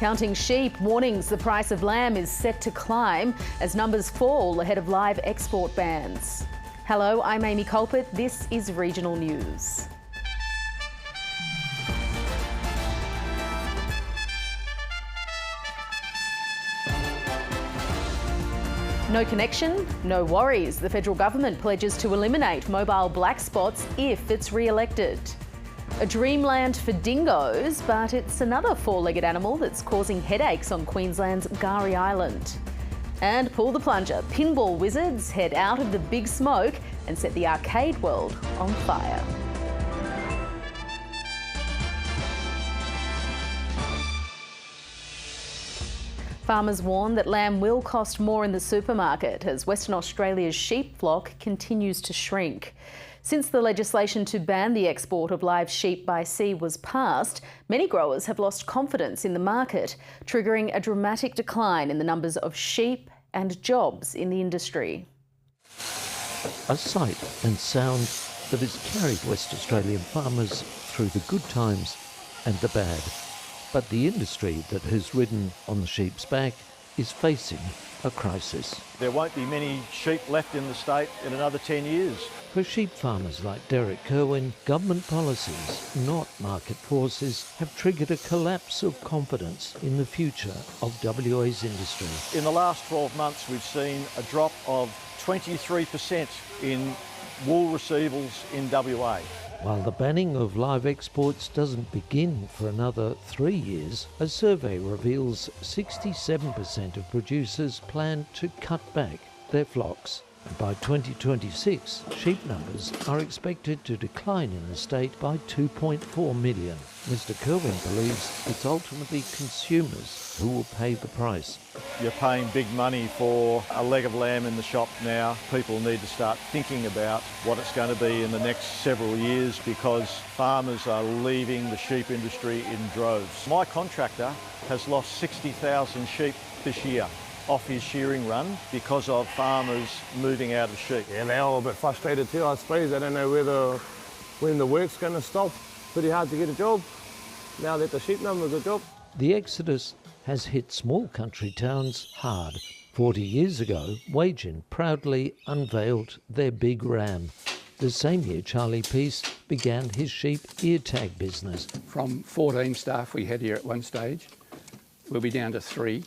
Counting sheep, warnings the price of lamb is set to climb as numbers fall ahead of live export bans. Hello, I'm Amy Culpitt. This is Regional News. No connection, no worries. The federal government pledges to eliminate mobile black spots if it's re-elected. A dreamland for dingoes, but it's another four-legged animal that's causing headaches on Queensland's Gari Island. And pull the plunger. Pinball wizards head out of the big smoke and set the arcade world on fire. Farmers warn that lamb will cost more in the supermarket as Western Australia's sheep flock continues to shrink. Since the legislation to ban the export of live sheep by sea was passed, many growers have lost confidence in the market, triggering a dramatic decline in the numbers of sheep and jobs in the industry. A sight and sound that has carried West Australian farmers through the good times and the bad. But the industry that has ridden on the sheep's back is facing a crisis. There won't be many sheep left in the state in another 10 years. For sheep farmers like Derek Kerwin, government policies, not market forces, have triggered a collapse of confidence in the future of WA's industry. In the last 12 months, we've seen a drop of 23% in wool receivables in WA. While the banning of live exports doesn't begin for another 3 years, a survey reveals 67% of producers plan to cut back their flocks. And by 2026, sheep numbers are expected to decline in the state by 2.4 million. Mr. Kerwin believes it's ultimately consumers who will pay the price. You're paying big money for a leg of lamb in the shop now. People need to start thinking about what it's going to be in the next several years because farmers are leaving the sheep industry in droves. My contractor has lost 60,000 sheep this year off his shearing run because of farmers moving out of sheep. Yeah, they're all a bit frustrated too, I suppose. They don't know when the work's going to stop. Pretty hard to get a job now that the sheep numbers are dropped. The exodus has hit small country towns hard. 40 years ago, Wagen proudly unveiled their big ram. The same year, Charlie Peace began his sheep ear tag business. From 14 staff we had here at one stage, we'll be down to 3.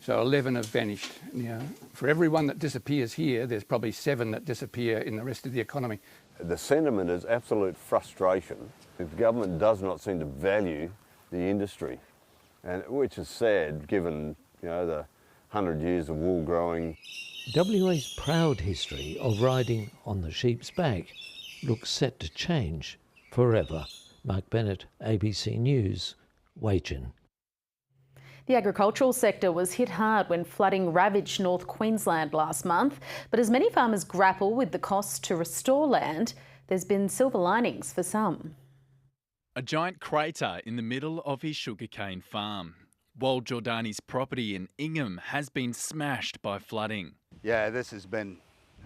So 11 have vanished. Now, for every one that disappears here, there's probably 7 that disappear in the rest of the economy. The sentiment is absolute frustration. The government does not seem to value the industry, and which is sad given the 100 years of wool growing. WA's proud history of riding on the sheep's back looks set to change forever. Mark Bennett, ABC News, Wagen. The agricultural sector was hit hard when flooding ravaged North Queensland last month, but as many farmers grapple with the costs to restore land, there's been silver linings for some. A giant crater in the middle of his sugarcane farm. Wal Giordani's property in Ingham has been smashed by flooding. Yeah, this has been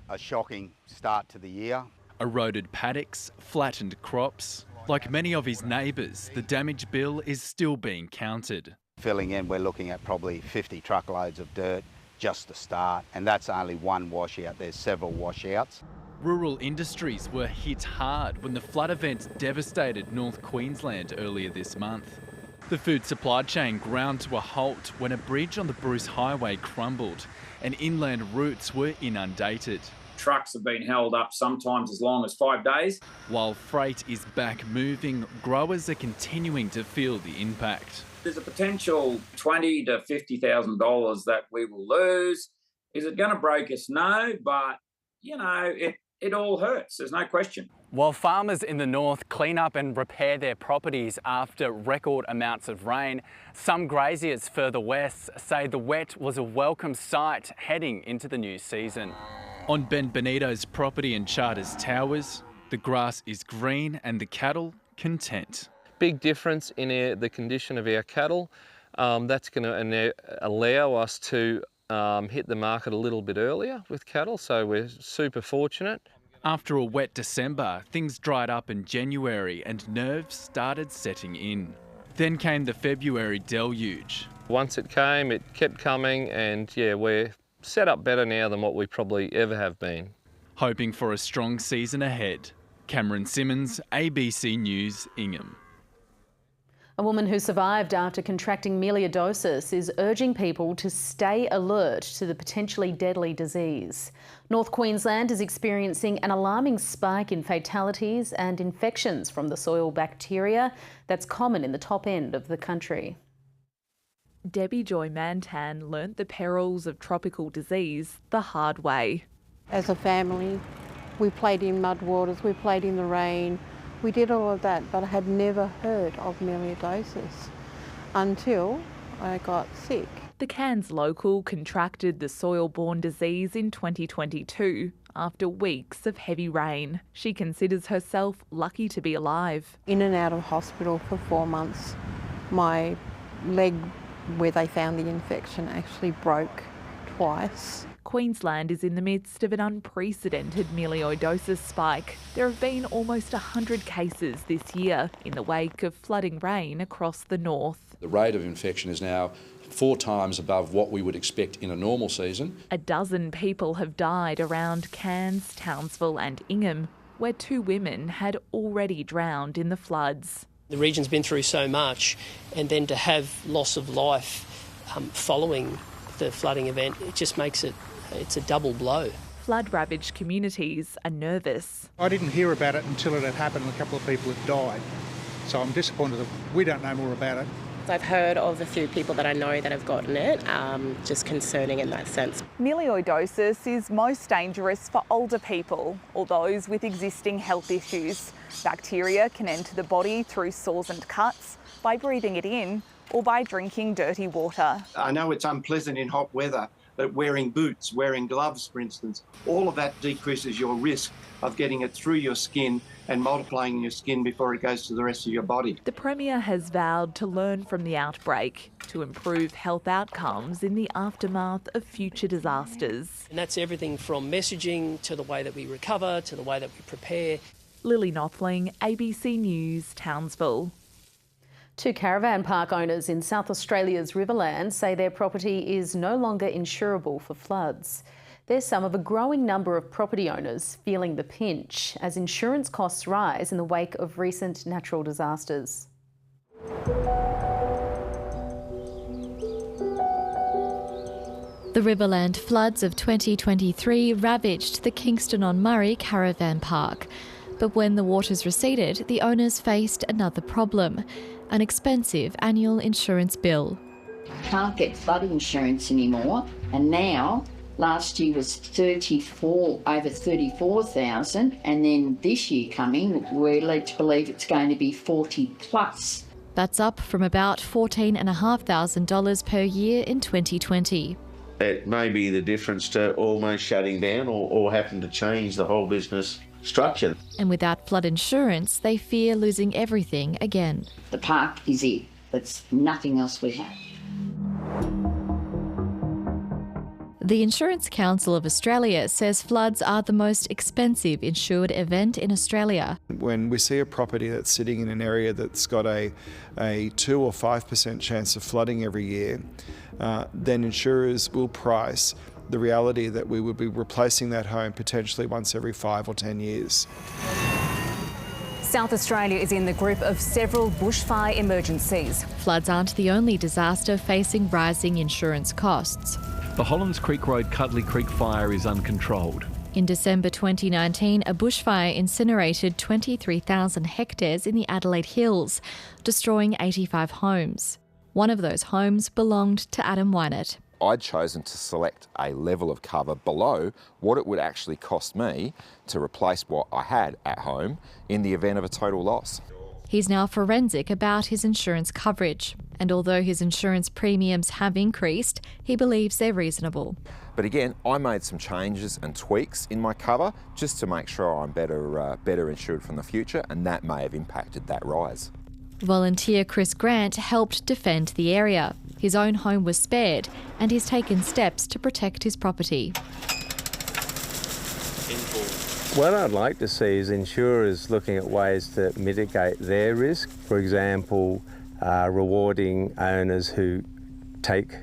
a shocking start to the year. Eroded paddocks, flattened crops. Like many of his neighbours, the damage bill is still being counted. Filling in, we're looking at probably 50 truckloads of dirt just to start, and that's only one washout. There's several washouts. Rural industries were hit hard when the flood event devastated North Queensland earlier this month. The food supply chain ground to a halt when a bridge on the Bruce Highway crumbled and inland routes were inundated. Trucks have been held up sometimes as long as 5 days. While freight is back moving, growers are continuing to feel the impact. There's a potential $20,000 to $50,000 that we will lose. Is it going to break us? No, but, it all hurts. There's no question. While farmers in the north clean up and repair their properties after record amounts of rain, some graziers further west say the wet was a welcome sight heading into the new season. On Ben Benito's property in Charters Towers, the grass is green and the cattle content. Big difference in the condition of our cattle. That's going to allow us to hit the market a little bit earlier with cattle, so we're super fortunate. After a wet December, things dried up in January and nerves started setting in. Then came the February deluge. Once it came, it kept coming, and yeah, we're set up better now than what we probably ever have been. Hoping for a strong season ahead. Cameron Simmons, ABC News, Ingham. A woman who survived after contracting melioidosis is urging people to stay alert to the potentially deadly disease. North Queensland is experiencing an alarming spike in fatalities and infections from the soil bacteria that's common in the top end of the country. Debbie Joy Mantan learnt the perils of tropical disease the hard way. As a family, we played in mud waters, we played in the rain, we did all of that, but I had never heard of melioidosis until I got sick. The Cairns local contracted the soil-borne disease in 2022 after weeks of heavy rain. She considers herself lucky to be alive. In and out of hospital for 4 months. My leg where they found the infection actually broke twice. Queensland is in the midst of an unprecedented melioidosis spike. There have been almost 100 cases this year in the wake of flooding rain across the north. The rate of infection is now 4 times above what we would expect in a normal season. A dozen people have died around Cairns, Townsville and Ingham, where 2 women had already drowned in the floods. The region's been through so much, and then to have loss of life following the flooding event, it just makes it's a double blow. Flood-ravaged communities are nervous. I didn't hear about it until it had happened and a couple of people had died. So I'm disappointed that we don't know more about it. I've heard of a few people that I know that have gotten it, just concerning in that sense. Melioidosis is most dangerous for older people or those with existing health issues. Bacteria can enter the body through sores and cuts, by breathing it in or by drinking dirty water. I know it's unpleasant in hot weather, but wearing boots, wearing gloves, for instance, all of that decreases your risk of getting it through your skin and multiplying in your skin before it goes to the rest of your body. The Premier has vowed to learn from the outbreak to improve health outcomes in the aftermath of future disasters. And that's everything from messaging to the way that we recover, to the way that we prepare. Lily Nothling, ABC News, Townsville. 2 caravan park owners in South Australia's Riverland say their property is no longer insurable for floods. They're some of a growing number of property owners feeling the pinch as insurance costs rise in the wake of recent natural disasters. The Riverland floods of 2023 ravaged the Kingston-on-Murray caravan park. But when the waters receded, the owners faced another problem, an expensive annual insurance bill. Can't get flood insurance anymore, and now last year was over 34,000, and then this year coming, we're led to believe it's going to be 40 plus. That's up from about $14,500 per year in 2020. It may be the difference to almost shutting down or having to change the whole business structure. And without flood insurance, they fear losing everything again. The park is it. That's nothing else we have. The Insurance Council of Australia says floods are the most expensive insured event in Australia. When we see a property that's sitting in an area that's got a 2 or 5% chance of flooding every year, then insurers will price the reality that we would be replacing that home potentially once every 5 or 10 years. South Australia is in the group of several bushfire emergencies. Floods aren't the only disaster facing rising insurance costs. The Hollands Creek Road Cuddly Creek fire is uncontrolled. In December 2019, a bushfire incinerated 23,000 hectares in the Adelaide Hills, destroying 85 homes. One of those homes belonged to Adam Wynett. I'd chosen to select a level of cover below what it would actually cost me to replace what I had at home in the event of a total loss. He's now forensic about his insurance coverage, and although his insurance premiums have increased, he believes they're reasonable. But again, I made some changes and tweaks in my cover just to make sure I'm better insured from the future, and that may have impacted that rise. Volunteer Chris Grant helped defend the area. His own home was spared, and he's taken steps to protect his property. What I'd like to see is insurers looking at ways to mitigate their risk. For example, rewarding owners who take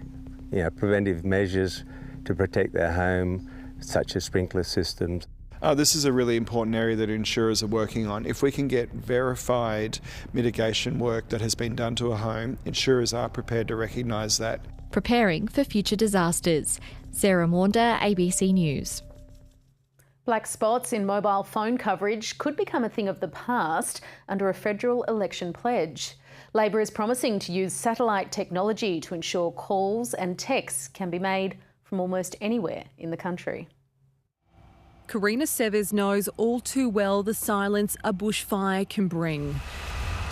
preventive measures to protect their home, such as sprinkler systems. This is a really important area that insurers are working on. If we can get verified mitigation work that has been done to a home, insurers are prepared to recognise that. Preparing for future disasters. Sarah Maunder, ABC News. Black spots in mobile phone coverage could become a thing of the past under a federal election pledge. Labor is promising to use satellite technology to ensure calls and texts can be made from almost anywhere in the country. Karina Severs knows all too well the silence a bushfire can bring.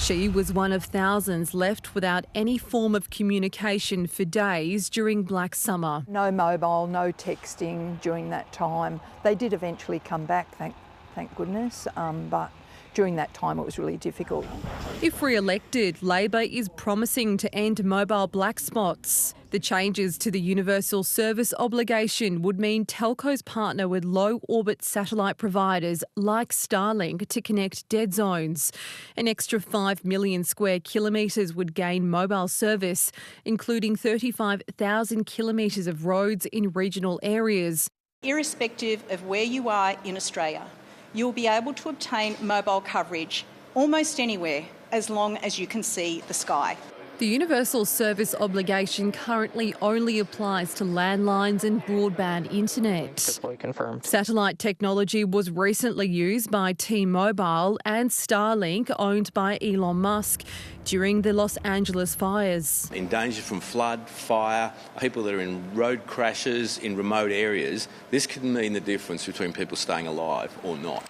She was one of thousands left without any form of communication for days during Black Summer. No mobile, no texting during that time. They did eventually come back, thank goodness, but during that time it was really difficult. If re-elected, Labor is promising to end mobile black spots. The changes to the universal service obligation would mean telcos partner with low-orbit satellite providers like Starlink to connect dead zones. An extra 5 million square kilometres would gain mobile service, including 35,000 kilometres of roads in regional areas. Irrespective of where you are in Australia, you'll be able to obtain mobile coverage almost anywhere as long as you can see the sky. The universal service obligation currently only applies to landlines and broadband internet. Confirmed. Satellite technology was recently used by T-Mobile and Starlink, owned by Elon Musk, during the Los Angeles fires. In danger from flood, fire, people that are in road crashes in remote areas, this could mean the difference between people staying alive or not.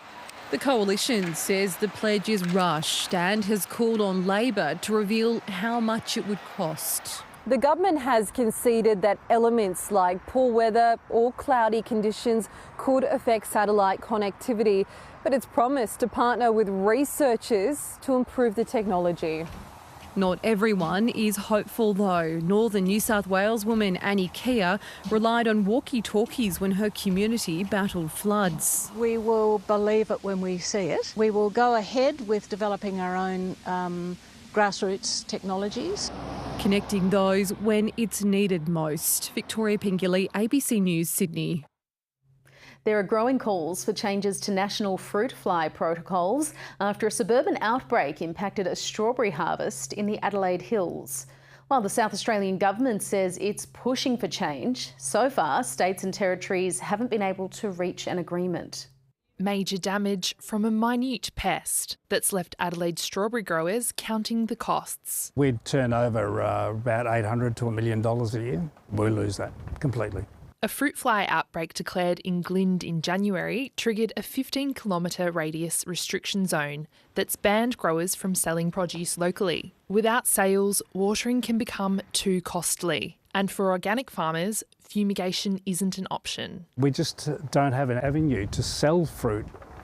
The coalition says the pledge is rushed and has called on Labor to reveal how much it would cost. The government has conceded that elements like poor weather or cloudy conditions could affect satellite connectivity, but it's promised to partner with researchers to improve the technology. Not everyone is hopeful though. Northern New South Wales woman Annie Keir relied on walkie-talkies when her community battled floods. We will believe it when we see it. We will go ahead with developing our own grassroots technologies. Connecting those when it's needed most. Victoria Pingilly, ABC News, Sydney. There are growing calls for changes to national fruit fly protocols after a suburban outbreak impacted a strawberry harvest in the Adelaide Hills. While the South Australian government says it's pushing for change, so far states and territories haven't been able to reach an agreement. Major damage from a minute pest that's left Adelaide strawberry growers counting the costs. We'd turn over about $800 to $1 million a year. We lose that completely. A fruit fly outbreak declared in Glynde in January triggered a 15-kilometre radius restriction zone that's banned growers from selling produce locally. Without sales, watering can become too costly. And for organic farmers, fumigation isn't an option. We just don't have an avenue to sell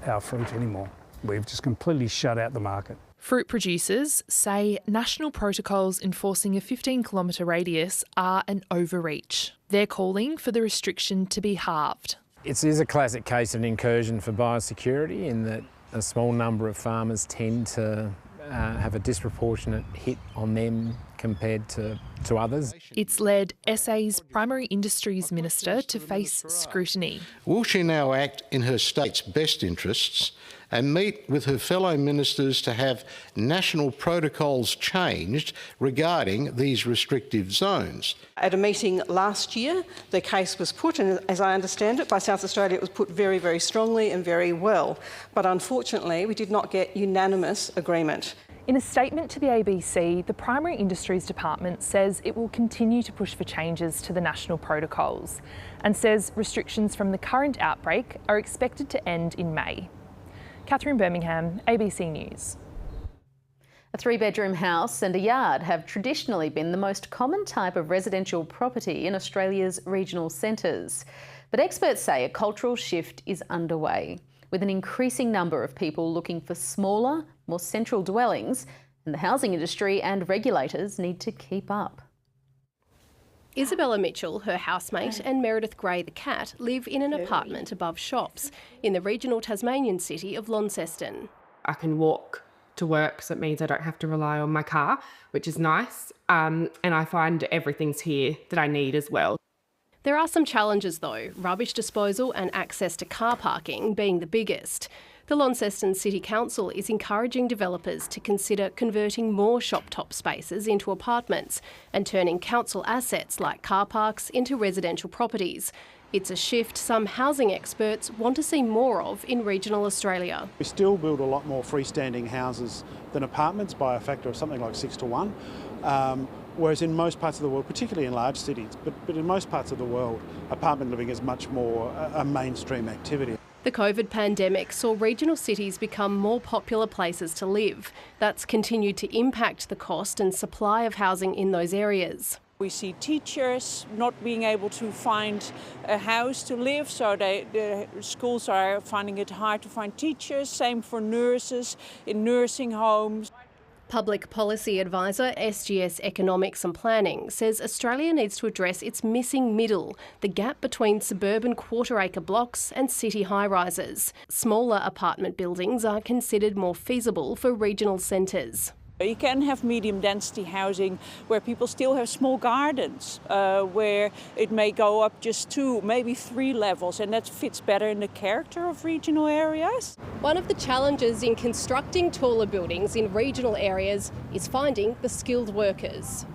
our fruit anymore. We've just completely shut out the market. Fruit producers say national protocols enforcing a 15-kilometre radius are an overreach. They're calling for the restriction to be halved. It is a classic case of an incursion for biosecurity in that a small number of farmers tend to have a disproportionate hit on them compared to others. It's led SA's Primary Industries Minister to face scrutiny. Will she now act in her state's best interests and meet with her fellow ministers to have national protocols changed regarding these restrictive zones? At a meeting last year, the case was put, and as I understand it, by South Australia, it was put very, very strongly and very well. But unfortunately, we did not get unanimous agreement. In a statement to the ABC, the Primary Industries Department says it will continue to push for changes to the national protocols and says restrictions from the current outbreak are expected to end in May. Catherine Birmingham, ABC News. A 3-bedroom house and a yard have traditionally been the most common type of residential property in Australia's regional centres. But experts say a cultural shift is underway, with an increasing number of people looking for smaller, more central dwellings, and the housing industry and regulators need to keep up. Isabella Mitchell, her housemate, and Meredith Gray, the cat, live in an apartment above shops in the regional Tasmanian city of Launceston. I can walk to work, so it means I don't have to rely on my car, which is nice. And I find everything's here that I need as well. There are some challenges though, rubbish disposal and access to car parking being the biggest. The Launceston City Council is encouraging developers to consider converting more shop-top spaces into apartments and turning council assets like car parks into residential properties. It's a shift some housing experts want to see more of in regional Australia. We still build a lot more freestanding houses than apartments by a factor of something like 6 to 1. Whereas in most parts of the world, particularly in large cities, but in most parts of the world, apartment living is much more a mainstream activity. The COVID pandemic saw regional cities become more popular places to live. That's continued to impact the cost and supply of housing in those areas. We see teachers not being able to find a house to live, so the schools are finding it hard to find teachers. Same for nurses in nursing homes. Public Policy Advisor SGS Economics and Planning says Australia needs to address its missing middle, the gap between suburban quarter-acre blocks and city high-rises. Smaller apartment buildings are considered more feasible for regional centres. You can have medium density housing where people still have small gardens, where it may go up just 2, maybe 3 levels, and that fits better in the character of regional areas. One of the challenges in constructing taller buildings in regional areas is finding the skilled workers.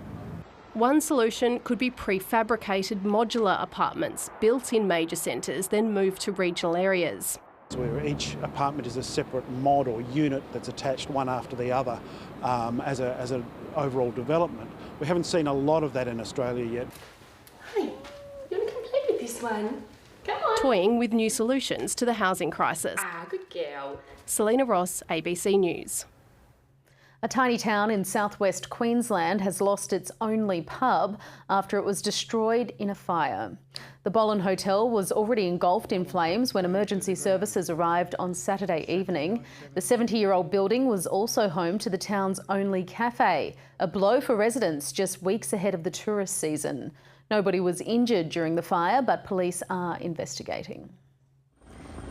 One solution could be prefabricated modular apartments built in major centres, then moved to regional areas. Where each apartment is a separate mod or unit that's attached one after the other as an overall development. We haven't seen a lot of that in Australia yet. Hey, you want to complete with this one? Come on. Toying with new solutions to the housing crisis. Good girl. Selena Ross, ABC News. A tiny town in southwest Queensland has lost its only pub after it was destroyed in a fire. The Bolen Hotel was already engulfed in flames when emergency services arrived on Saturday evening. The 70-year-old building was also home to the town's only cafe, a blow for residents just weeks ahead of the tourist season. Nobody was injured during the fire, but police are investigating.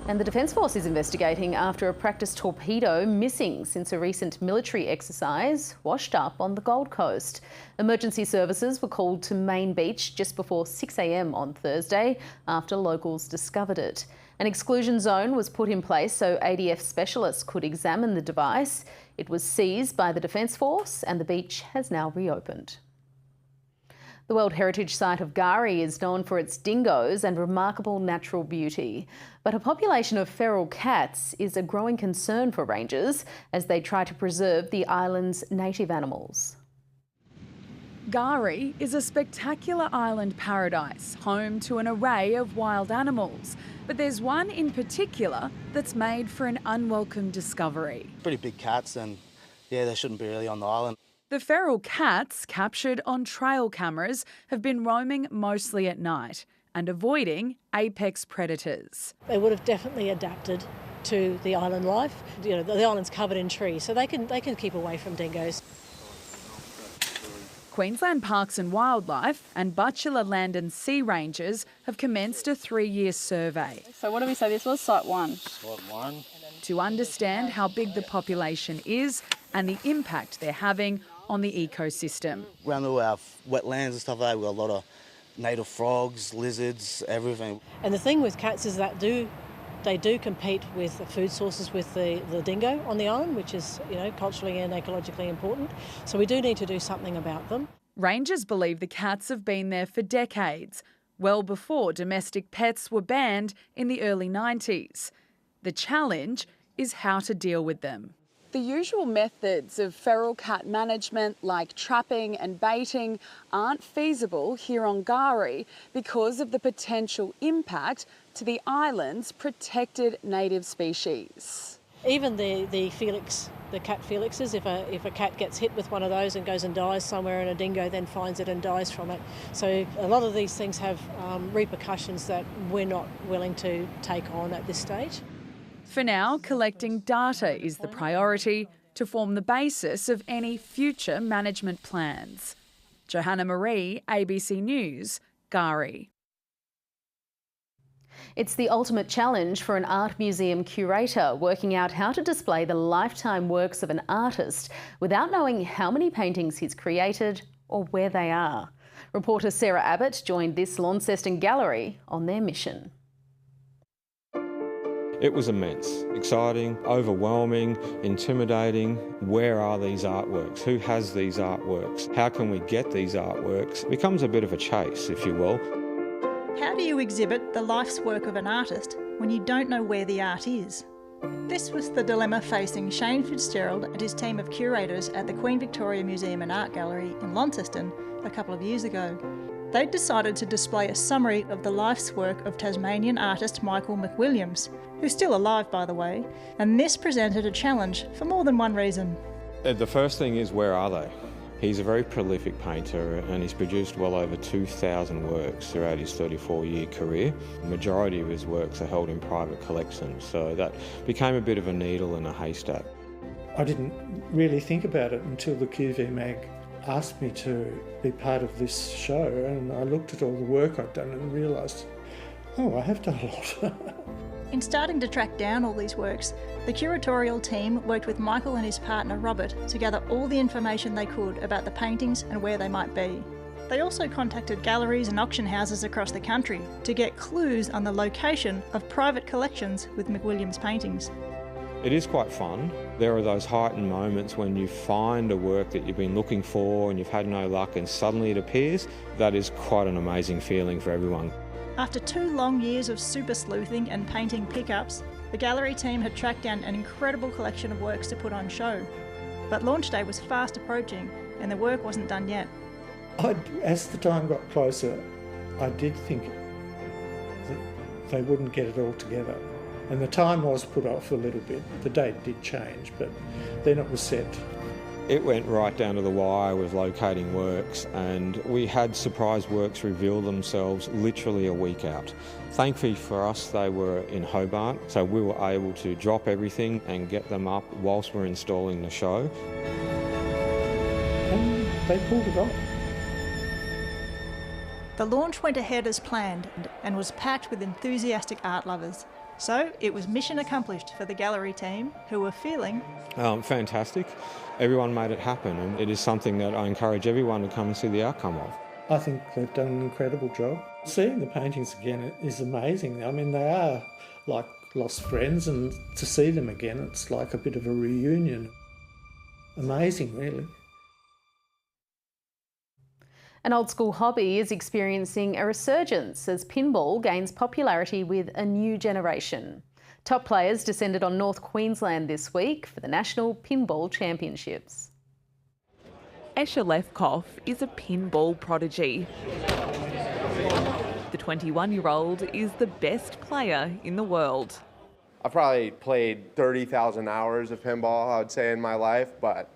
And the Defence Force is investigating after a practice torpedo missing since a recent military exercise washed up on the Gold Coast. Emergency services were called to Main Beach just before 6 a.m. on Thursday after locals discovered it. An exclusion zone was put in place so ADF specialists could examine the device. It was seized by the Defence Force and the beach has now reopened. The World Heritage Site of Gari is known for its dingoes and remarkable natural beauty. But a population of feral cats is a growing concern for rangers as they try to preserve the island's native animals. Gari is a spectacular island paradise, home to an array of wild animals. But there's one in particular that's made for an unwelcome discovery. Pretty big cats, and yeah, they shouldn't be really on the island. The feral cats, captured on trail cameras, have been roaming mostly at night and avoiding apex predators. They would have definitely adapted to the island life. You know, the island's covered in trees, so they can keep away from dingoes. Queensland Parks and Wildlife and Butchulla Land and Sea Rangers have commenced a 3-year survey. So what do we say this was? Site 1? Site 1. To understand how big the population is and the impact they're having on the ecosystem. Around all our wetlands and stuff like that, we've got a lot of native frogs, lizards, everything. And the thing with cats is that they do compete with the food sources with the dingo on the island, which is, you know, culturally and ecologically important. So we do need to do something about them. Rangers believe the cats have been there for decades, well before domestic pets were banned in the early 90s. The challenge is how to deal with them. The usual methods of feral cat management, like trapping and baiting, aren't feasible here on Gari because of the potential impact to the island's protected native species. Even the Felix, the cat Felixes, if a cat gets hit with one of those and goes and dies somewhere and a dingo then finds it and dies from it. So a lot of these things have repercussions that we're not willing to take on at this stage. For now, collecting data is the priority to form the basis of any future management plans. Johanna Marie, ABC News, Gari. It's the ultimate challenge for an art museum curator, working out how to display the lifetime works of an artist without knowing how many paintings he's created or where they are. Reporter Sarah Abbott joined this Launceston gallery on their mission. It was immense, exciting, overwhelming, intimidating. Where are these artworks? Who has these artworks? How can we get these artworks? It becomes a bit of a chase, if you will. How do you exhibit the life's work of an artist when you don't know where the art is? This was the dilemma facing Shane Fitzgerald and his team of curators at the Queen Victoria Museum and Art Gallery in Launceston a couple of years ago. They'd decided to display a summary of the life's work of Tasmanian artist Michael McWilliams, who's still alive by the way, and this presented a challenge for more than one reason. The first thing is, where are they? He's a very prolific painter and he's produced well over 2,000 works throughout his 34-year career. The majority of his works are held in private collections, so that became a bit of a needle in a haystack. I didn't really think about it until the QV Mag asked me to be part of this show, and I looked at all the work I'd done and realised, oh, I have done a lot. In starting to track down all these works, the curatorial team worked with Michael and his partner Robert to gather all the information they could about the paintings and where they might be. They also contacted galleries and auction houses across the country to get clues on the location of private collections with McWilliams paintings. It is quite fun. There are those heightened moments when you find a work that you've been looking for and you've had no luck and suddenly it appears. That is quite an amazing feeling for everyone. After 2 long years of super sleuthing and painting pickups, the gallery team had tracked down an incredible collection of works to put on show. But launch day was fast approaching and the work wasn't done yet. As the time got closer, I did think that they wouldn't get it all together. And the time was put off a little bit. The date did change, but then it was set. It went right down to the wire with locating works, and we had surprise works reveal themselves literally a week out. Thankfully for us, they were in Hobart, so we were able to drop everything and get them up whilst we're installing the show. And they pulled it off. The launch went ahead as planned and was packed with enthusiastic art lovers. So it was mission accomplished for the gallery team, who were feeling fantastic. Everyone made it happen, and it is something that I encourage everyone to come and see the outcome of. I think they've done an incredible job. Seeing the paintings again is amazing. I mean, they are like lost friends, and to see them again, it's like a bit of a reunion. Amazing, really. An old school hobby is experiencing a resurgence as pinball gains popularity with a new generation. Top players descended on North Queensland this week for the National Pinball Championships. Escher Lefkoff is a pinball prodigy. The 21-year-old is the best player in the world. I've probably played 30,000 hours of pinball, I would say, in my life, but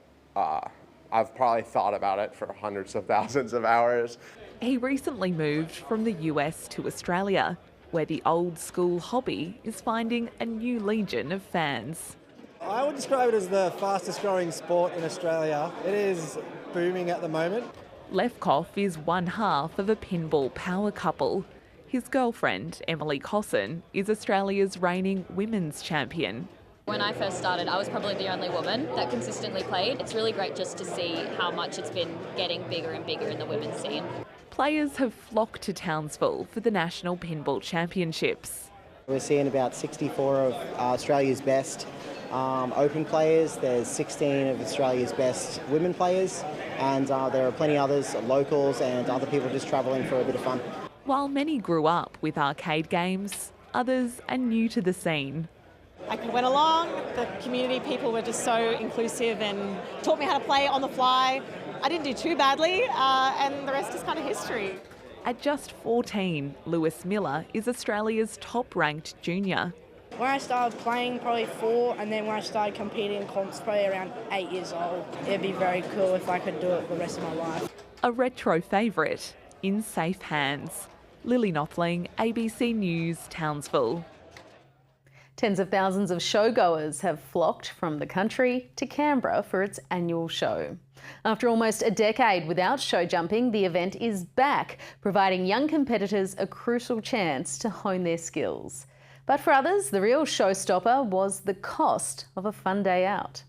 I've probably thought about it for hundreds of thousands of hours. He recently moved from the US to Australia, where the old school hobby is finding a new legion of fans. I would describe it as the fastest growing sport in Australia. It is booming at the moment. Lefkoff is one half of a pinball power couple. His girlfriend, Emily Cosson, is Australia's reigning women's champion. When I first started, I was probably the only woman that consistently played. It's really great just to see how much it's been getting bigger and bigger in the women's scene. Players have flocked to Townsville for the National Pinball Championships. We're seeing about 64 of Australia's best open players. There's 16 of Australia's best women players, and there are plenty others, locals and other people just travelling for a bit of fun. While many grew up with arcade games, others are new to the scene. I went along, the community people were just so inclusive and taught me how to play on the fly. I didn't do too badly, and the rest is kind of history. At just 14, Lewis Miller is Australia's top-ranked junior. When I started playing, probably 4, and then when I started competing in comps, probably around 8 years old. It'd be very cool if I could do it the rest of my life. A retro favourite, in safe hands. Lily Nothling, ABC News, Townsville. Tens of thousands of showgoers have flocked from the country to Canberra for its annual show. After almost a decade without show jumping, the event is back, providing young competitors a crucial chance to hone their skills. But for others, the real showstopper was the cost of a fun day out.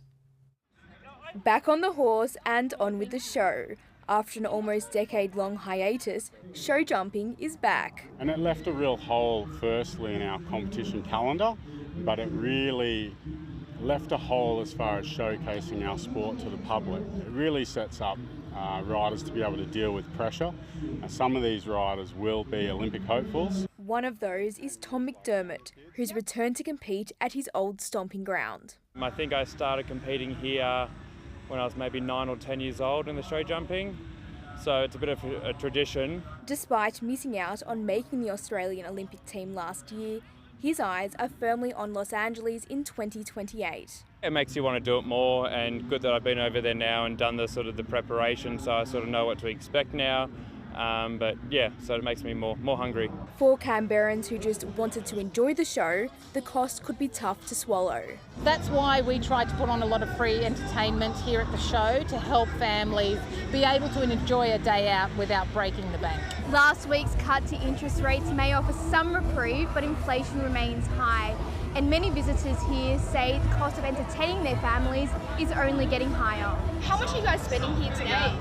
Back on the horse and on with the show. After an almost decade-long hiatus, show jumping is back. And it left a real hole, firstly, in our competition calendar, but it really left a hole as far as showcasing our sport to the public. It really sets up riders to be able to deal with pressure. Some of these riders will be Olympic hopefuls. One of those is Tom McDermott, who's returned to compete at his old stomping ground. I think I started competing here when I was maybe 9 or 10 years old in the show jumping, so it's a bit of a tradition. Despite missing out on making the Australian Olympic team last year, his eyes are firmly on Los Angeles in 2028. It makes you want to do it more, and good that I've been over there now and done the preparation, so I sort of know what to expect now. But yeah, so it makes me more hungry. For Canberrans who just wanted to enjoy the show, the cost could be tough to swallow. That's why we tried to put on a lot of free entertainment here at the show to help families be able to enjoy a day out without breaking the bank. Last week's cut to interest rates may offer some reprieve, but inflation remains high. And many visitors here say the cost of entertaining their families is only getting higher. How much are you guys spending here today?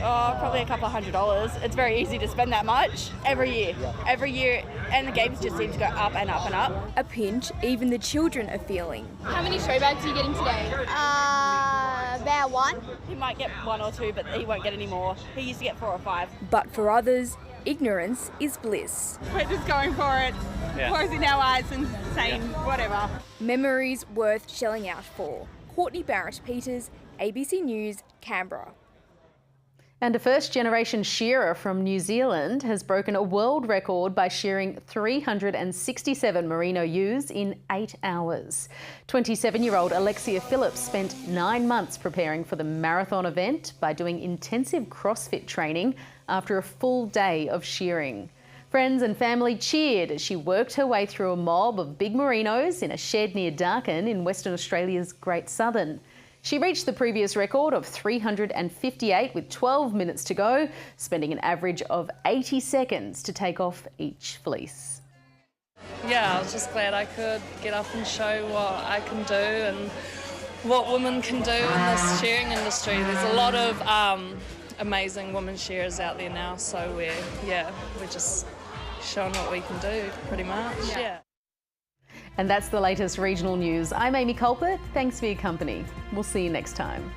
Oh, probably a couple $100. It's very easy to spend that much every year, and the games just seem to go up and up and up. A pinch even the children are feeling. How many show bags are you getting today? About one. He might get 1 or 2, but he won't get any more. He used to get 4 or 5. But for others, ignorance is bliss. We're just going for it, closing our eyes and saying whatever. Memories worth shelling out for. Courtney Barrett-Peters, ABC News, Canberra. And a first-generation shearer from New Zealand has broken a world record by shearing 367 merino ewes in 8 hours. 27-year-old Alexia Phillips spent 9 months preparing for the marathon event by doing intensive CrossFit training after a full day of shearing. Friends and family cheered as she worked her way through a mob of big merinos in a shed near Darkin in Western Australia's Great Southern. She reached the previous record of 358 with 12 minutes to go, spending an average of 80 seconds to take off each fleece. Yeah, I was just glad I could get up and show what I can do and what women can do in this shearing industry. There's a lot of amazing women shearers out there now, so we're just showing what we can do pretty much. Yeah. And that's the latest regional news. I'm Amy Culpitt. Thanks for your company. We'll see you next time.